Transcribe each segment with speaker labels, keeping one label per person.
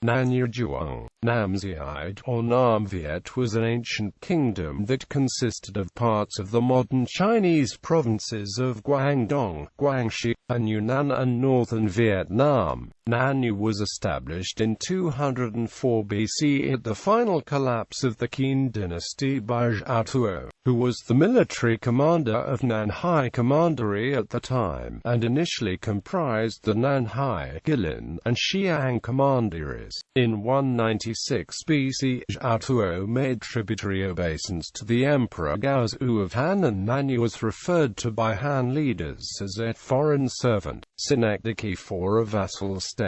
Speaker 1: Nanyue Zhuang. Namzyied or Nam Viet was an ancient kingdom that consisted of parts of the modern Chinese provinces of Guangdong, Guangxi, and Yunnan and northern Vietnam. Nanyue was established in 204 BC at the final collapse of the Qin dynasty by Zhao Tuo, who was the military commander of Nanhai Commandery at the time, and initially comprised the Nanhai, Guilin, and Xiang commanderies. In 196 BC, Zhao Tuo made tributary obeisance to the Emperor Gaozu of Han, and Nanyue was referred to by Han leaders as a foreign servant, synecdoche for a vassal state.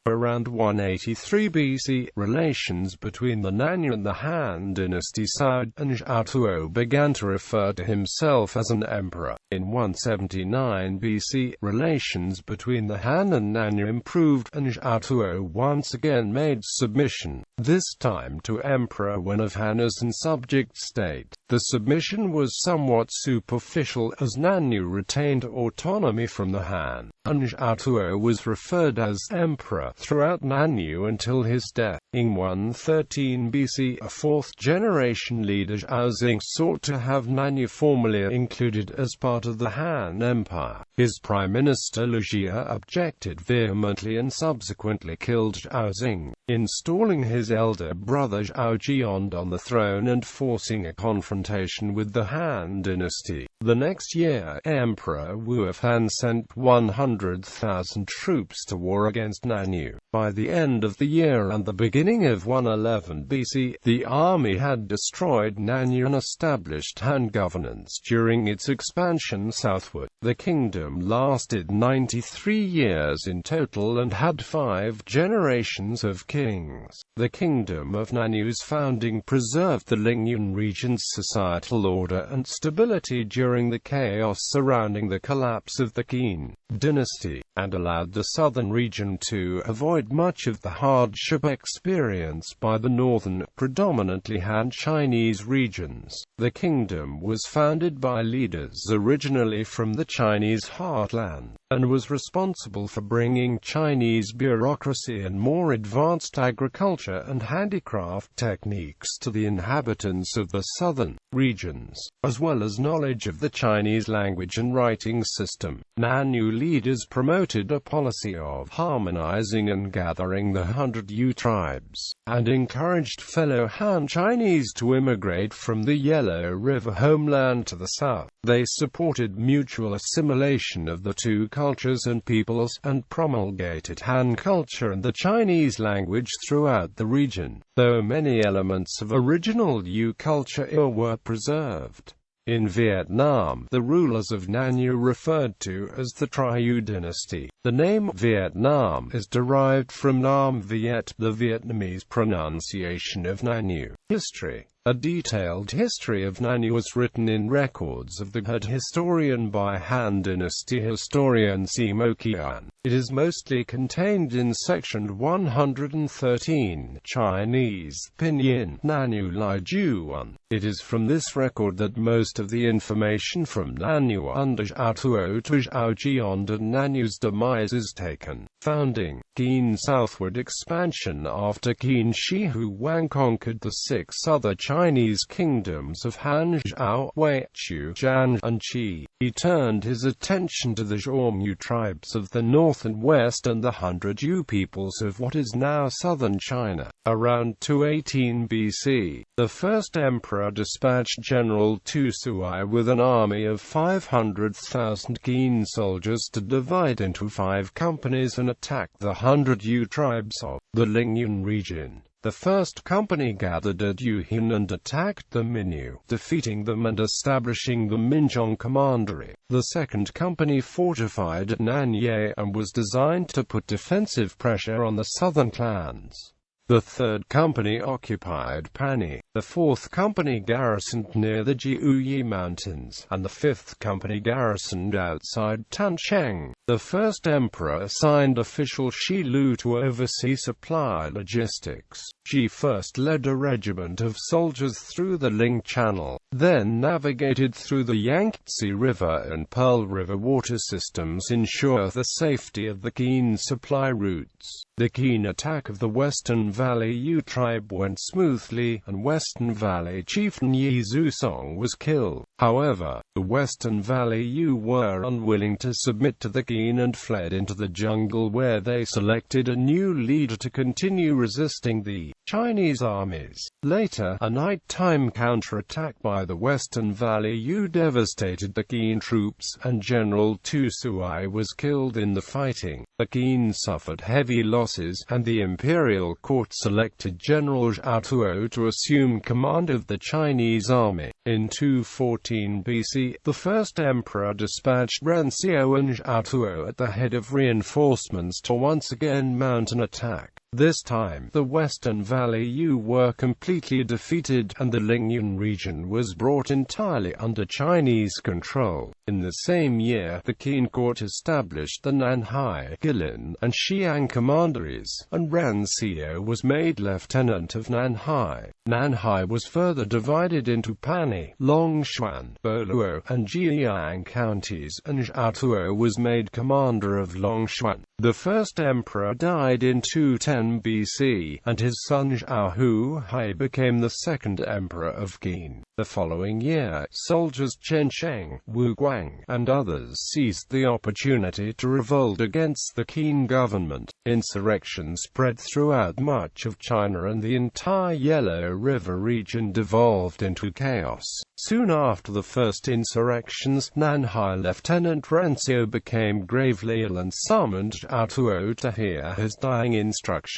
Speaker 1: Around 183 BC, relations between the Nanyue and the Han dynasty soured, and Zhao Tuo began to refer to himself as an emperor. In 179 BC, relations between the Han and Nanyue improved, and Zhao Tuo once again made submission, this time to Emperor Wen of Han as an subject state. The submission was somewhat superficial, as Nanyue retained autonomy from the Han, and Zhao Tuo was referred as emperor throughout Nanyue until his death. In 113 BC, a fourth-generation leader, Zhao sought to have Nanyue formally included as part of the Han Empire. His prime minister Liu Jia objected vehemently and subsequently killed Zhao, installing his elder brother Zhao Jian on the throne and forcing a confrontation with the Han dynasty. The next year, Emperor Wu of Han sent 100,000 troops to war against Nanyue. By the end of the year and the beginning of 111 BC, the army had destroyed Nanyue and established Han governance during its expansion southward. The kingdom lasted 93 years in total and had 5 generations of kings. The kingdom of Nanyue's founding preserved the Lingyun region's societal order and stability during the chaos surrounding the collapse of the Qin dynasty, and allowed the southern region to avoid much of the hardship experienced by the northern, predominantly Han Chinese regions. The kingdom was founded by leaders originally from the Chinese heartland, and was responsible for bringing Chinese bureaucracy and more advanced agriculture and handicraft techniques to the inhabitants of the southern regions, as well as knowledge of the Chinese language and writing system. Nanyue leaders promoted a policy of harmonizing and gathering the 100 Yu tribes, and encouraged fellow Han Chinese to immigrate from the Yellow River homeland to the south. They supported mutual assimilation of the two cultures and peoples, and promulgated Han culture and the Chinese language throughout the region, though many elements of original Yu culture were preserved. In Vietnam, the rulers of Nanyue referred to as the Triyu dynasty. The name Vietnam is derived from Nam Viet, the Vietnamese pronunciation of Nanyue. History. A detailed history of Nanyue was written in records of the head historian by Han dynasty historian Simo Qian. It is mostly contained in section 113, Chinese, Pinyin, Nanyue Lai Juan. It is from this record that most of the information from Nanyue under Zhao Tuo to Zhao Jian and Nanyue's demise is taken. Founding. Qin southward expansion. After Qin Shi Huang conquered the 6 other Chinese kingdoms of Han, Zhao, Wei, Chu, Zhan, and Qi, he turned his attention to the Zhuang tribes of the north and west and the 100 Yu peoples of what is now southern China. Around 218 BC, the first emperor dispatched General Tu Sui with an army of 500,000 Qin soldiers to divide into 5 companies and attack the 100 Yu tribes of the Lingyun region. The first company gathered at Yuhin and attacked the Minyu, defeating them and establishing the Minzhong Commandery. The second company fortified at Nanyue and was designed to put defensive pressure on the southern clans. The third company occupied Pani, the fourth company garrisoned near the Jiuyi Mountains, and the fifth company garrisoned outside Tancheng. The first emperor assigned official Shi Lu to oversee supply logistics. Shi first led a regiment of soldiers through the Ling Channel, then navigated through the Yangtze River and Pearl River water systems ensure the safety of the Qin supply routes. The Guilin attack of the Western Valley Yu tribe went smoothly, and Western Valley chieftain Yi Zhuang was killed. However, the Western Valley Yu were unwilling to submit to the Guilin and fled into the jungle, where they selected a new leader to continue resisting the Chinese armies. Later, a nighttime counterattack by the Western Valley Yu devastated the Guilin troops, and General Tu Sui was killed in the fighting. The Guilin suffered heavy losses, and the imperial court selected General Zhao Tuo to assume command of the Chinese army. In 214 BC, the first emperor dispatched Ren Xiao and Zhao Tuo at the head of reinforcements to once again mount an attack. This time, the Western Valley Yu were completely defeated, and the Lingyuan region was brought entirely under Chinese control. In the same year, the Qin court established the Nanhai, Guilin, and Xiang commanderies, and Ren Xiao was made lieutenant of Nanhai. Nanhai was further divided into Pani, Longshan, Boluo, and Jiang counties, and Zhao Tuo was made commander of Longshan. The first emperor died in 210 BC, and his son Zhao Huai became the second emperor of Guilin. The following year, soldiers Chen Sheng, Wu Guang, and others seized the opportunity to revolt against the Qin government. Insurrection spread throughout much of China, and the entire Yellow River region devolved into chaos. Soon after the first insurrections, Nanhai Lieutenant Ren Xiao became gravely ill and summoned Zhao Tuo to hear his dying instructions.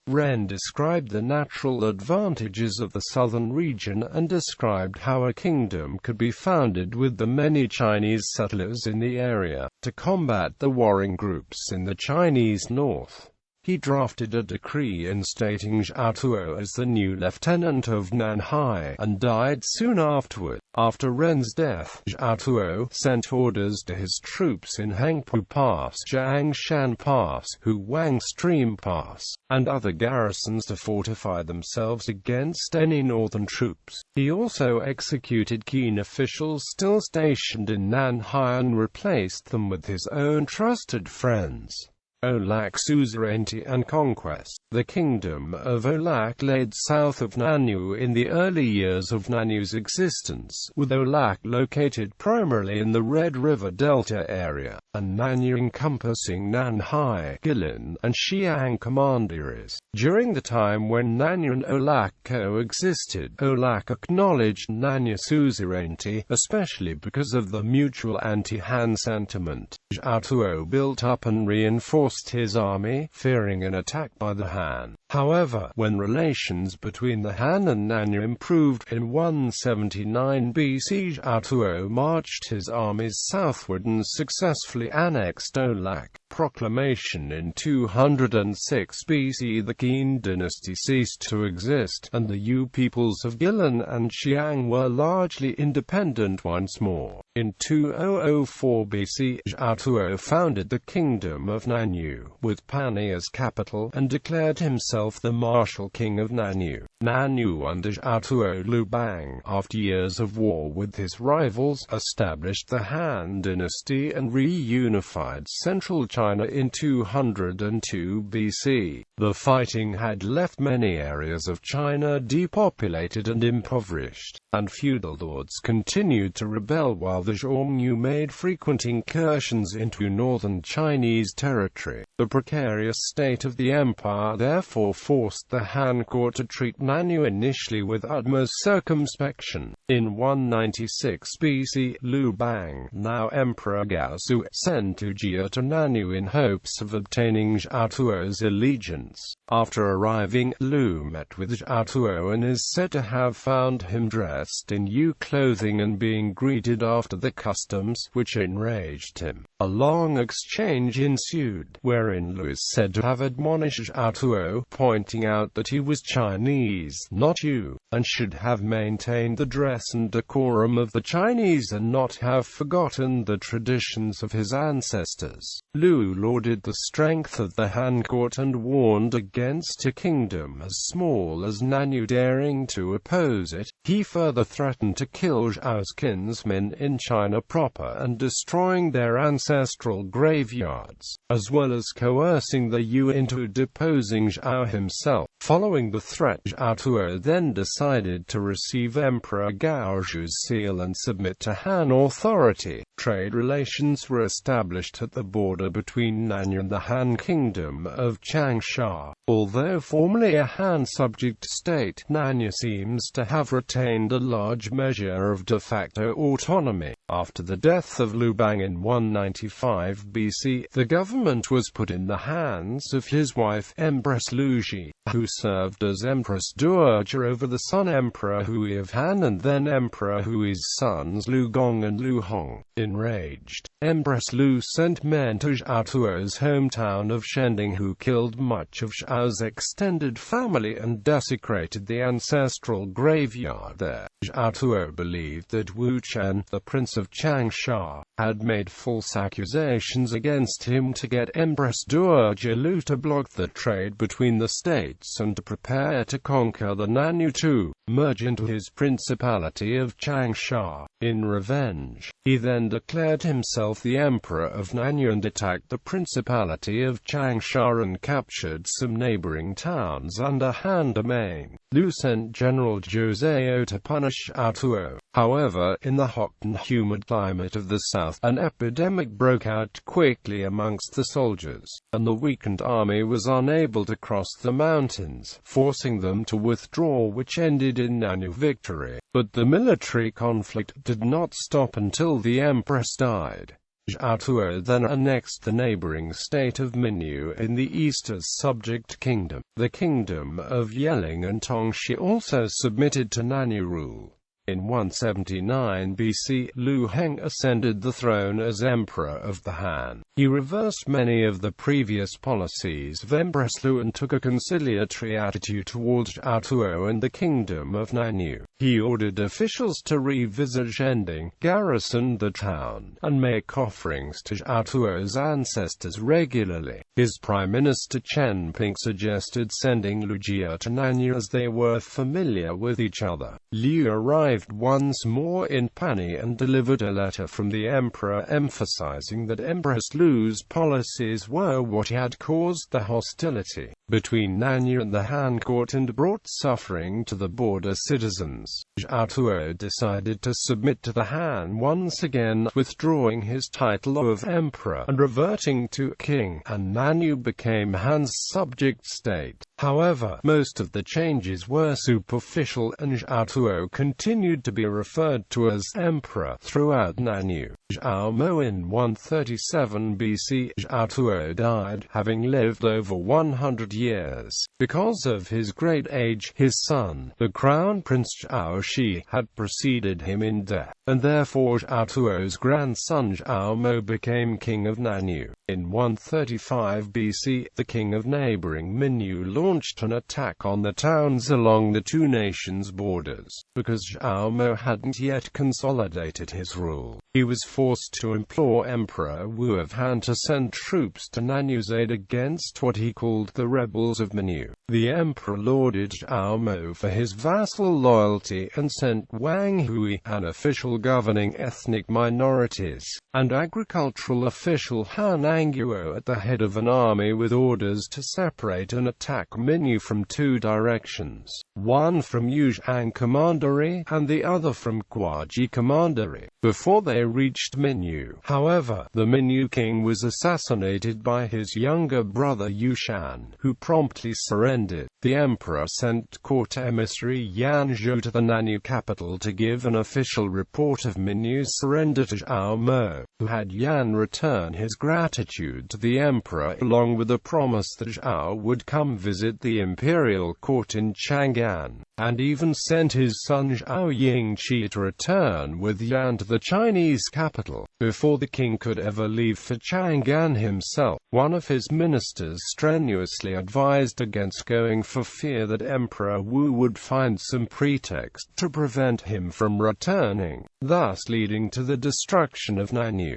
Speaker 1: Ren described the natural advantages of the southern region and described how a kingdom could be founded with the many Chinese settlers in the area, to combat the warring groups in the Chinese north. He drafted a decree instating Zhao Tuo as the new lieutenant of Nanhai, and died soon afterward. After Ren's death, Zhao Tuo sent orders to his troops in Hangpu Pass, Jiangshan Pass, Huang Stream Pass, and other garrisons to fortify themselves against any northern troops. He also executed Qin officials still stationed in Nanhai and replaced them with his own trusted friends. Olac suzerainty and conquest. The kingdom of Olac laid south of Nanyue in the early years of Nanyue's existence, with Olac located primarily in the Red River Delta area, and Nanyue encompassing Nanhai, Guilin, and Xiang commanderies. During the time when Nanyue and Olac coexisted, Olac acknowledged Nanyue suzerainty, especially because of the mutual anti-Han sentiment. Zhao Tuo built up and reinforced his army, fearing an attack by the Han. However, when relations between the Han and Nanyue improved in 179 BC, Zhao Tuo marched his armies southward and successfully annexed Olac. Proclamation in 206 BC. The Qin dynasty ceased to exist, and the Yu peoples of Guilin and Xiang were largely independent once more. In 2004 BC, Zhao Tuo founded the Kingdom of Nanyue, with Pani as capital, and declared himself the martial king of Nanyue. Nanyue under Zhao Tuo Lu Bang, after years of war with his rivals, established the Han dynasty and reunified central China in 202 BC. The fighting had left many areas of China depopulated and impoverished, and feudal lords continued to rebel while the Zhuang made frequent incursions into northern Chinese territory. The precarious state of the empire therefore forced the Han court to treat Nanyue initially with utmost circumspection. In 196 BC, Lu Bang, now Emperor Gaozu, sent Jia to Nanyue in hopes of obtaining Zhao Tuo's allegiance. After arriving, Lu met with Zhao Tuo and is said to have found him dressed in Yu clothing and being greeted after the customs, which enraged him. A long exchange ensued, wherein Lu is said to have admonished Zhao Tuo, pointing out that he was Chinese Chinese, not you, and should have maintained the dress and decorum of the Chinese and not have forgotten the traditions of his ancestors. Lu lauded the strength of the Han court and warned against a kingdom as small as Nanyue daring to oppose it. He further threatened to kill Zhao's kinsmen in China proper and destroying their ancestral graveyards, as well as coercing the Yu into deposing Zhao himself. Following the threat, Zhao Tuo then decided to receive Emperor Gaozu's seal and submit to Han authority. Trade relations were established at the border between Nanyue and the Han Kingdom of Changsha. Although formerly a Han subject state, Nanyue seems to have retained a large measure of de facto autonomy. After the death of Liu Bang in 195 BC, the government was put in the hands of his wife Empress Liu Ji, who served as Empress Dowager over the son Emperor Hui of Han and then Emperor Hui's sons Liu Gong and Liu Hong. Enraged, Empress Liu sent men to Zhao Tuo's hometown of Shending, who killed much of Zhao's extended family and desecrated the ancestral graveyard there. Zhao Tuo believed that Wu Chen, the prince of Changsha, had made false accusations against him to get Empress Dowager Liu to block the trade between the states and to prepare to conquer the Nanyue to merge into his principality of Changsha. In revenge, he then declared himself the emperor of Nanyue and attacked the principality of Changsha and captured some neighboring towns under Han domain. Liu sent General Zhou Zhao to punish Zhao Tuo. However, in the hot and humid climate of the south, an epidemic broke out quickly amongst the soldiers, and the weakened army was unable to cross the mountains, forcing them to withdraw, which ended in Nanyue victory. But the military conflict did not stop until the empress died. Zhao Tuo then annexed the neighboring state of Minyu in the east as subject kingdom. The kingdom of Yiling and Tongxi also submitted to Nanyue rule. In 179 BC, Liu Heng ascended the throne as Emperor of the Han. He reversed many of the previous policies of Empress Liu and took a conciliatory attitude towards Zhao Tuo and the Kingdom of Nanyue. He ordered officials to revisit Shending, garrison the town, and make offerings to Zhao Tuo's ancestors regularly. His Prime Minister Chen Ping suggested sending Liu Jia to Nanyue as they were familiar with each other. Liu arrived once more in Pani and delivered a letter from the emperor emphasizing that Empress Liu's policies were what had caused the hostility between Nanyue and the Han court and brought suffering to the border citizens. Zhao Tuo decided to submit to the Han once again, withdrawing his title of emperor and reverting to king, and Nanyue became Han's subject state. However, most of the changes were superficial, and Zhao Tuo continued to be referred to as emperor throughout Nanyue. Zhao Mo in 137 BC, Zhao Tuo died, having lived over 100 years. Because of his great age, his son, the crown prince Zhao Shi, had preceded him in death, and therefore Zhao Tuo's grandson Zhao Mo became king of Nanyue. In 135 BC, the king of neighboring Minyu launched an attack on the towns along the two nations' borders. Because Zhao Mo hadn't yet consolidated his rule, he was forced to implore Emperor Wu of Han to send troops to Nanyue's aid against what he called the rebels of Minyu. The emperor lauded Zhao Mo for his vassal loyalty and sent Wang Hui, an official governing ethnic minorities, and agricultural official Han Anguo at the head of an army with orders to separate and attack Minyu from two directions, one from Zhuang Commandery and the other from Guangxi Commandery. Before they reached Minyu, however, the Minyu king was assassinated by his younger brother Yushan, who promptly surrendered. The emperor sent court emissary Yan Zhou to the Nanyue capital to give an official report of Minyu's surrender to Zhao Mo. who had Yan return his gratitude to the emperor along with a promise that Zhao would come visit the imperial court in Chang'an, and even sent his son Zhao Yingqi to return with Yan to the Chinese capital. Before the king could ever leave for Chang'an himself, one of his ministers strenuously advised against going for fear that Emperor Wu would find some pretext to prevent him from returning, thus leading to the destruction of Nanyue.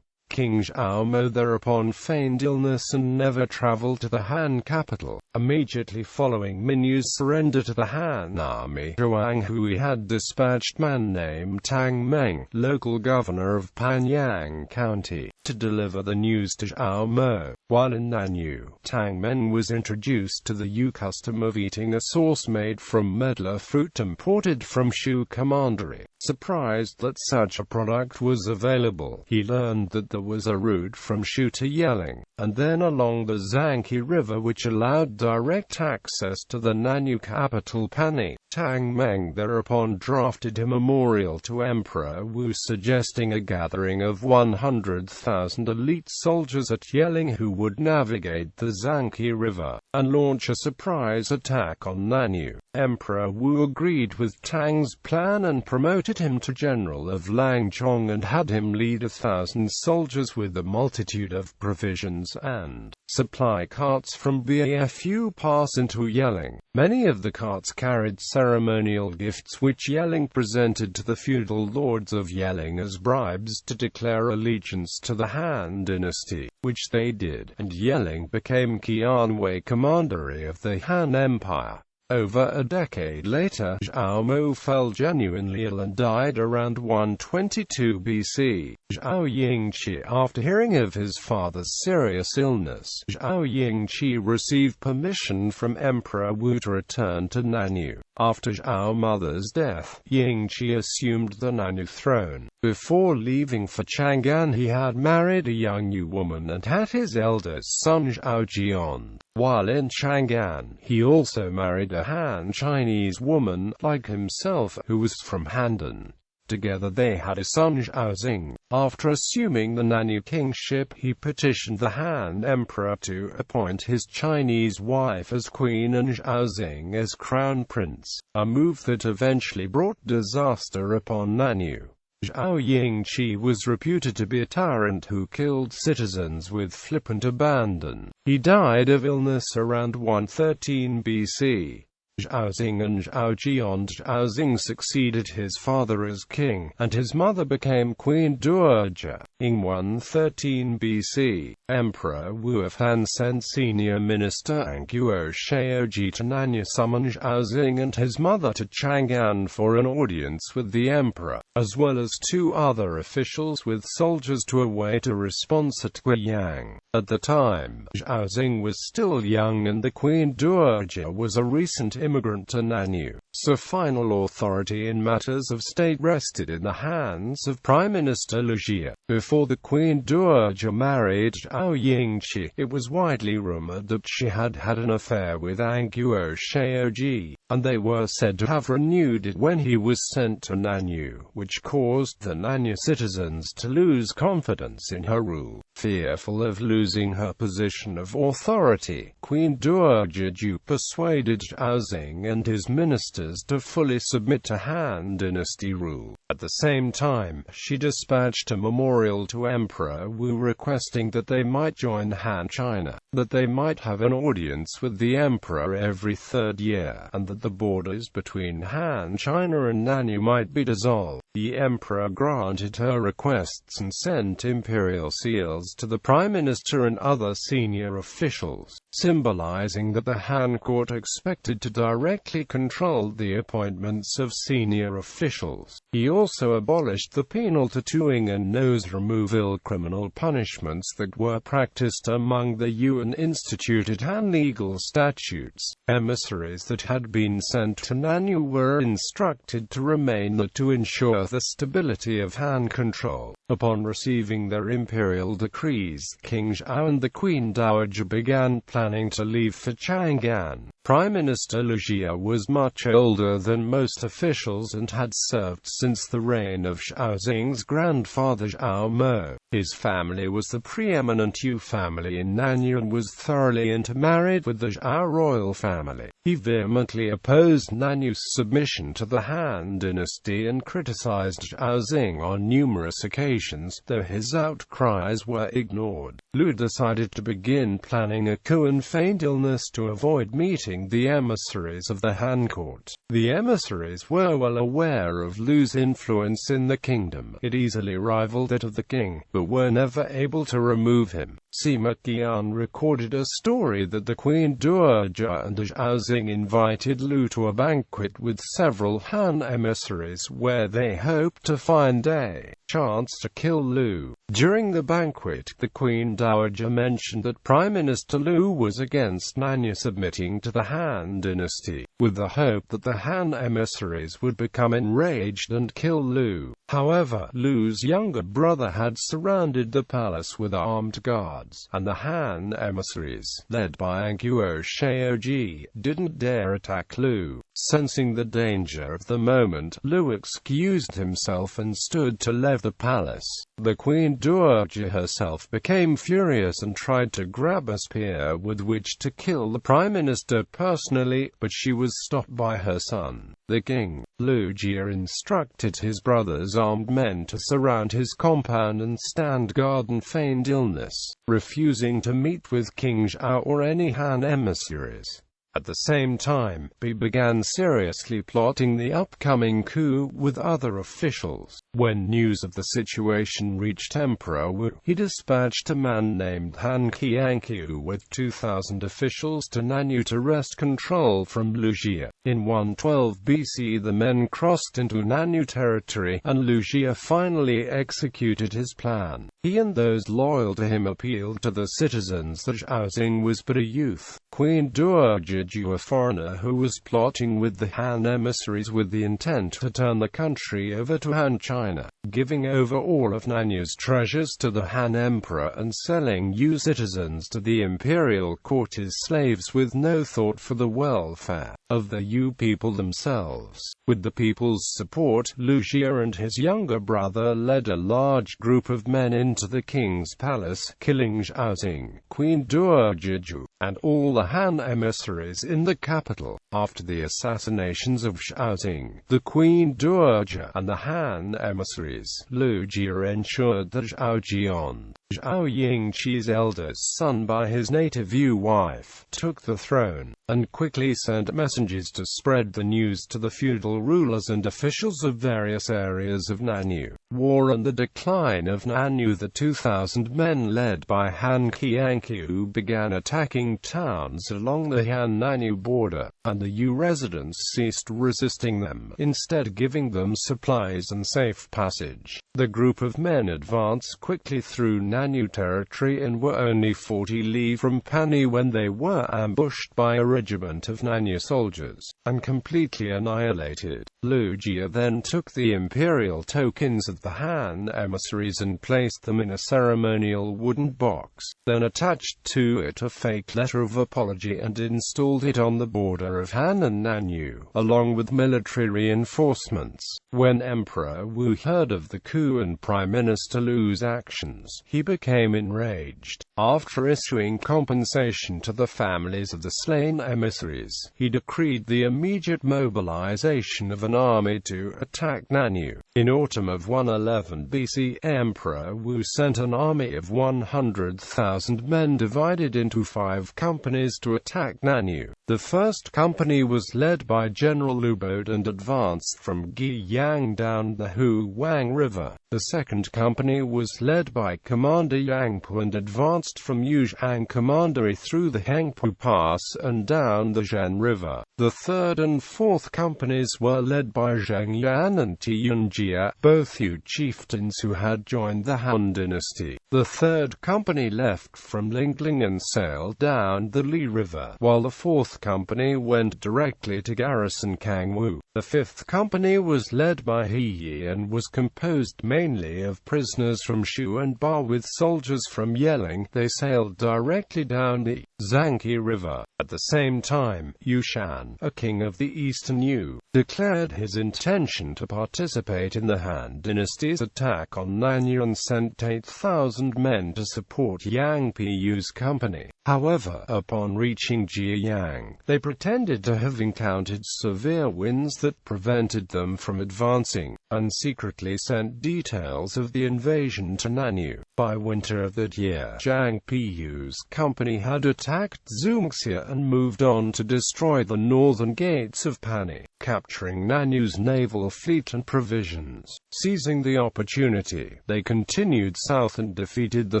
Speaker 1: King Zhao thereupon feigned illness and never traveled to the Han capital. Immediately following Mingyu's surrender to the Han army, Zhuang, who he had dispatched man named Tang Meng, local governor of Panyang County, to deliver the news to Zhao Mo. While in Nanyue, Tang Meng was introduced to the Yu custom of eating a sauce made from medlar fruit imported from Shu Commandery. Surprised that such a product was available, he learned that there was a route from Shu to Yiling, and then along the Zhanghe River which allowed direct access to the Nanyue capital Panay. Tang Meng thereupon drafted a memorial to Emperor Wu suggesting a gathering of 100,000 elite soldiers at Yiling who would navigate the Zhanghe River, and launch a surprise attack on Nanyue. Emperor Wu agreed with Tang's plan and promoted him to general of Langzhong and had him lead 1,000 soldiers with a multitude of provisions and supply carts from Bfu Pass into Yiling. Many of the carts carried ceremonial gifts which Yiling presented to the feudal lords of Yiling as bribes to declare allegiance to the Han dynasty, which they did, and Yiling became Nanhai Commandery of the Han Empire. Over a decade later, Zhao Mo fell genuinely ill and died around 122 BC. Zhao Yingqi, after hearing of his father's serious illness, Zhao Yingqi received permission from Emperor Wu to return to Nanyue. After Zhao mother's death, Yingqi assumed the Nanyue throne. Before leaving for Chang'an, he had married a young Yu woman and had his eldest son Zhao Jian. While in Chang'an, he also married a Han Chinese woman, like himself, who was from Handan. Together they had a son Zhao Xing. After assuming the Nanyue kingship, he petitioned the Han emperor to appoint his Chinese wife as queen and Zhao Xing as crown prince, a move that eventually brought disaster upon Nanyue. Zhao Yingqi was reputed to be a tyrant who killed citizens with flippant abandon. He died of illness around 113 BC. Zhao Xing and Zhao Jian. Zhao Xing succeeded his father as king, and his mother became Queen Dowager. In 113 BC, Emperor Wu of Han sent senior minister Anguo Shaoji to Nanyue, summoned Zhao Xing and his mother to Chang'an for an audience with the emperor, as well as 2 other officials with soldiers to await a response at Guiyang. At the time, Zhao Xing was still young and the Queen Dowager was a recent immigrant to Nanyue, so final authority in matters of state rested in the hands of Prime Minister Liu Jie. Before the Queen Dowager married Zhao Yingqi, it was widely rumored that she had had an affair with Anguo Shaoji, and they were said to have renewed it when he was sent to Nanyue, which caused the Nanyue citizens to lose confidence in her rule. Fearful of losing her position of authority, Queen Dowager persuaded Zhao Xing and his ministers to fully submit to Han dynasty rule. At the same time, she dispatched a memorial to Emperor Wu requesting that they might join Han China, that they might have an audience with the emperor every 3rd year, and that the borders between Han China and Nanyue might be dissolved. The emperor granted her requests and sent imperial seals to the prime minister and other senior officials, symbolizing that the Han court expected to directly control the appointments of senior officials. He also abolished the penal tattooing and nose removal criminal punishments that were practiced among the Yuan instituted Han legal statutes. Emissaries that had been sent to Nanyue were instructed to remain there to ensure the stability of Han control. Upon receiving their imperial decrees, King Zhao and the Queen Dowager began planning to leave for Chang'an. Prime Minister Lu Jie was much older than most officials and had served since the reign of Xiaozing's grandfather Zhao Mo. His family was the preeminent Yu family in Nanyue and was thoroughly intermarried with the Zhao royal family. He vehemently opposed Nanyue's submission to the Han dynasty and criticized Xiaozing on numerous occasions, though his outcries were ignored. Lu decided to begin planning a coup and feigned illness to avoid meeting the emissaries of the Han court. The emissaries were well aware of Lu's influence in the kingdom. It easily rivaled that of the king, but were never able to remove him. Sima Qian recorded a story that the Queen Dowager and Xiaozing invited Lu to a banquet with several Han emissaries where they hoped to find a chance to kill Lu. During the banquet, the Queen Dowager mentioned that Prime Minister Lu was against Nanyue submitting to the Han dynasty, with the hope that the Han emissaries would become enraged and kill Lu. However, Lu's younger brother had surrounded the palace with armed guards, and the Han emissaries, led by Guo Shaoji, didn't dare attack Lu. Sensing the danger of the moment, Lu excused himself and stood to leave the palace. The Queen Dowager herself became furious and tried to grab a spear with which to kill the Prime Minister personally, but she was stopped by her son, the king. Lu Jie instructed his brother's armed men to surround his compound and stand guard and feigned illness, refusing to meet with King Zhao or any Han emissaries. At the same time, he began seriously plotting the upcoming coup with other officials. When news of the situation reached Emperor Wu, he dispatched a man named Han Qianqiu with 2,000 officials to Nanyue to wrest control from Lu Jie. In 112 BC the men crossed into Nanyue territory, and Lu Jie finally executed his plan. He and those loyal to him appealed to the citizens that Xiaozing was but a youth. Queen Dowager, a foreigner who was plotting with the Han emissaries with the intent to turn the country over to Han China, giving over all of Nanyue's treasures to the Han emperor and selling Yu citizens to the imperial court as slaves with no thought for the welfare of the Yu people themselves. With the people's support, Lu Jie and his younger brother led a large group of men into the king's palace, killing Xiaozing, Queen Dowager, and all the Han emissaries in the capital. After the assassinations of Xiaozing, the Queen Dowager, and the Han emissaries, Lu Jie ensured that Zhao Jian, Zhao Yingqi's eldest son by his native Yu wife, took the throne, and quickly sent messengers to spread the news to the feudal rulers and officials of various areas of Nanyue. War and the decline of Nanyue. The 2,000 men led by Han Qianqiu began attacking towns along the Han-Nanyue border, and the Yu residents ceased resisting them, instead giving them supplies and safe passage. The group of men advanced quickly through Nanyue territory and were only 40 li from Pani when they were ambushed by a regiment of Nanyue soldiers, and completely annihilated. Lu Jie then took the imperial tokens of the Han emissaries and placed them in a ceremonial wooden box, then attached to it a fake letter of apology and installed it on the border of Han and Nanyue, along with military reinforcements. When Emperor Wu heard of the coup and Prime Minister Lu's actions, he became enraged. After issuing compensation to the families of the slain emissaries, he decreed the immediate mobilization of an army to attack Nanyue. In autumn of 111 BC, Emperor Wu sent an army of 100,000 men divided into 5 companies to attack Nanyue. The first company was led by General Lu Bod and advanced from Guilin down the Huang River. The second company was led by Commander Yang Pu and advanced from Zhuang Commandery through the Hangpu Pass and down the Zhen River. The third and fourth companies were led by Zhang Yan and Tiyun Jia, both Yu chieftains who had joined the Han dynasty. The third company left from Lingling and sailed down the Li River, while the fourth company went directly to garrison Kangwu. The fifth company was led by He Yi and was composed mainly of prisoners from Shu and Ba with soldiers from Yeling. They sailed directly down the Zhanghe River. At the same time, Yushan, a king of the eastern Yu, declared his intention to participate in the Han dynasty's attack on Nanyue and sent 8,000 men to support Yang Pu's company. However, upon reaching Jieyang, they pretended to have encountered severe winds that prevented them from advancing, and secretly sent details of the invasion to Nanyue. By winter of that year, Yang Pu's company had attacked Guangxi and moved on to destroy the northern gates of Panay, capturing Nanyue's naval fleet and provisions. Seizing the opportunity, they continued south and defeated the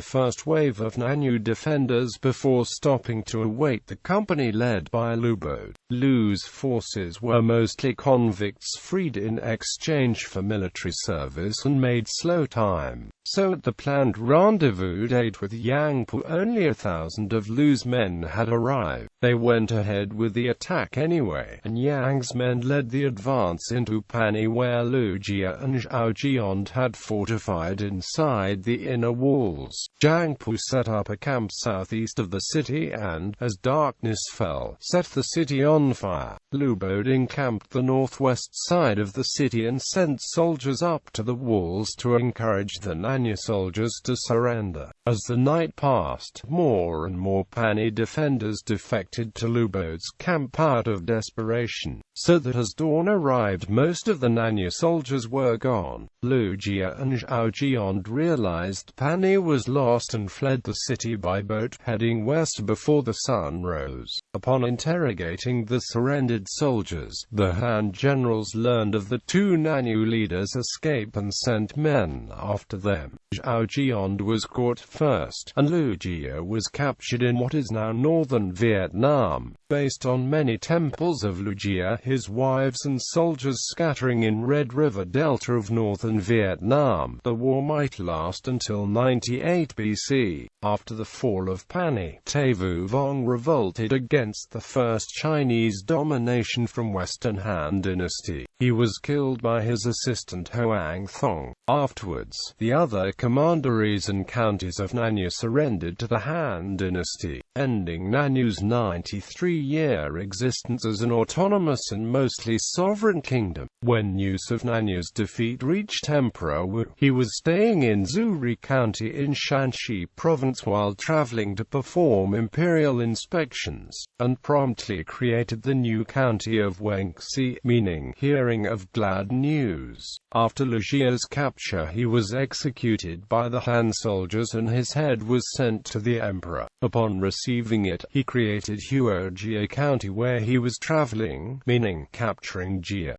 Speaker 1: first wave of Nanyue defenders before stopping to await the company led by Lu Bo. Lu's forces were mostly convicts freed in exchange for military service and made slow time. So at the planned rendezvous date with Yang Pu, only 1,000 of Lu's men had arrived. They went ahead with the attack anyway, and Yang's men led the advance into Panay, where Lu Jia and Zhao Tuo had fortified inside the inner walls. Yang Pu set up a camp southeast of the city and, as darkness fell, set the city on fire. Lu Bo encamped the northwest side of the city and sent soldiers up to the walls to encourage the Nanyue soldiers to surrender. As the night passed, more and more Panay defenders defected to Lu Bo's camp out of desperation, so that as dawn arrived most of the Nanyue soldiers were gone. Lu Jia and Zhao Tuo realized Panay was lost and fled the city by boat, heading west before the sun rose. Upon interrogating the surrendered soldiers, the Han generals learned of the two Nanyue leaders' escape and sent men after them. Zhao Tuo was caught first, and Lu Jia was captured in what is now northern Vietnam. Based on many temples of Lu Jia, his wives and soldiers scattering in Red River Delta of northern Vietnam, the war might last until 98 BC. After the fall of Panay, Taivu Vong revolted against the first Chinese domination from Western Han dynasty. He was killed by his assistant Hoang Thong. Afterwards, the other commanderies and counties of Nanyue surrendered to the Han dynasty, ending Nanyue's 93-year existence as an autonomous and mostly sovereign kingdom. When news of Nanyue's defeat reached Emperor Wu, he was staying in Zuri County in Shanxi Province while traveling to perform imperial inspections, and promptly created the new county of Guangxi, meaning hearing of glad news. After Lu Jia's capture, he was executed by the Han soldiers and his head was sent to the emperor. Upon receiving it, he created Huo Jia County where he was traveling, meaning capturing Jia.